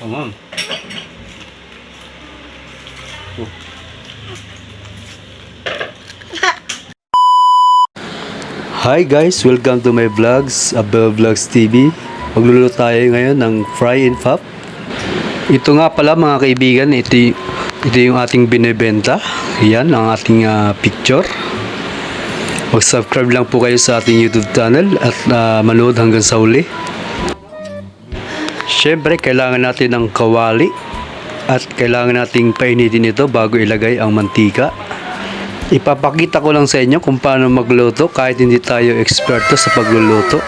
Come on. Oh. Hi guys, welcome to my vlogs, Abel Vlogs TV. Magluluto tayo ngayon ng fry and pop. Ito nga pala mga kaibigan, ito yung ating binebenta. Yan ang ating picture. Mag-subscribe lang po kayo sa ating YouTube channel at manood hanggang sa huli. Siyempre, kailangan natin ng kawali at kailangan nating painitin ito bago ilagay ang mantika. Ipapakita ko lang sa inyo kung paano magluto kahit hindi tayo eksperto sa pagluluto.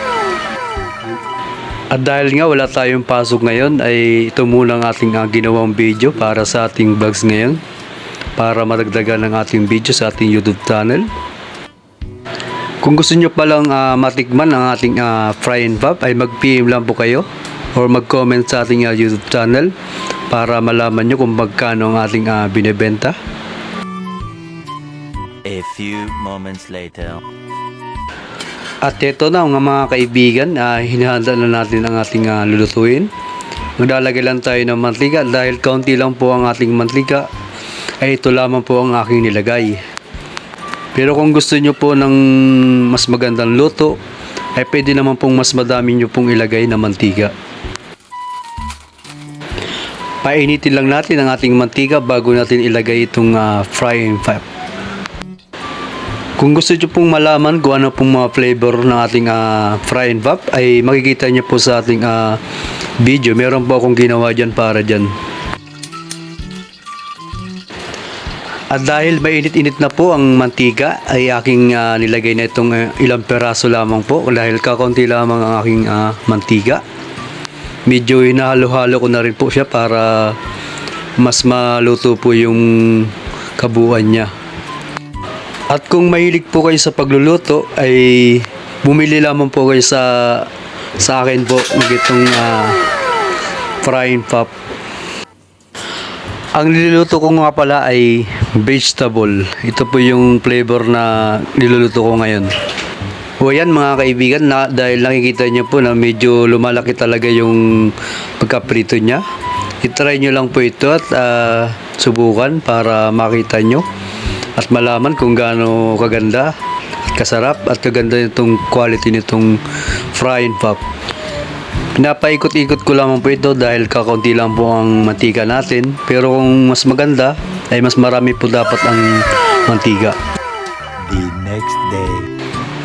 At dahil nga wala tayong pasok ngayon, ay ito muna ang ating ginawang video para sa ating vlogs ngayon, para madagdagan ng ating video sa ating YouTube channel. Kung gusto nyo palang matikman ang ating fry and pop, ay mag-PM lang po kayo or mag-comment sa ating YouTube channel para malaman nyo kung magkano ang ating binebenta. A few moments later. At ito na mga kaibigan, hinahanda na natin ang ating lulutuin. Maglalagay lang tayo ng mantika dahil kaunti lang po ang ating mantika, ay ito lamang po ang aking nilagay. Pero kung gusto nyo po ng mas magandang luto, ay pwede naman pong mas madami nyo pong ilagay na mantika. Painitin lang natin ang ating mantika bago natin ilagay itong fry and pop. Kung gusto nyo pong malaman kung ano pong mga flavor ng ating fry and pop, ay makikita nyo po sa ating video. Meron po akong ginawa dyan para dyan. At dahil mainit-init na po ang mantika, ay aking nilagay na itong ilang peraso lamang po dahil kakaunti lamang ang aking mantika. Medyo hinahalo-halo ko na rin po siya para mas maluto po yung kabuuan niya. At kung mahilig po kayo sa pagluluto, ay bumili lamang po kayo sa akin po ng itong fry and pop. Ang niluluto ko nga pala ay vegetable. Ito po yung flavor na niluluto ko ngayon. O yan mga kaibigan, dahil nakikita nyo po na medyo lumalaki talaga yung pagkaprito niya. I-try nyo lang po ito at subukan para makita nyo at malaman kung gaano kaganda at kasarap at kaganda itong quality nitong fry and pop. Pinapaikot-ikot ko lamang po ito dahil kakaunti lang po ang mantika natin, pero kung mas maganda ay mas marami po dapat ang mantika. The next day.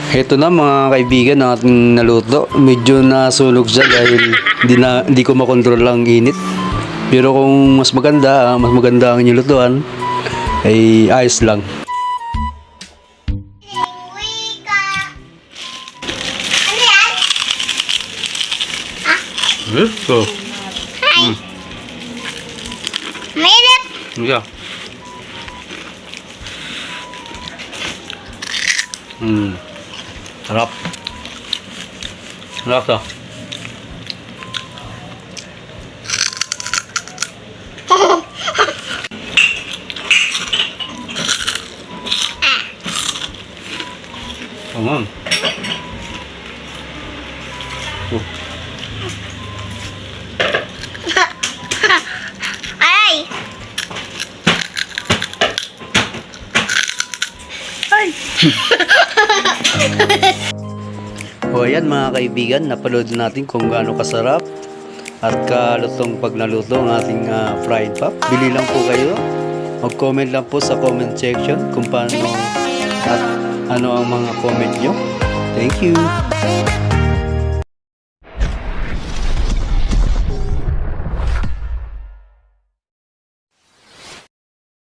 Heto na mga kaibigan ang ating naluto. Medyo nasunog siya dahil hindi ko makontrol ang init. Pero kung mas maganda ang inyong lutuan, ay ayos lang. Ito. Hi. Mainit. Yeah. Sarap. Sarap to. Come on. Oh. Ay. Ay. O ayan mga kaibigan, napanood natin kung gaano kasarap at kalutong pag naluto ang ating fry and pop. Bili lang po kayo. Mag-comment lang po sa comment section kung paano at ano ang mga comment nyo. Thank you.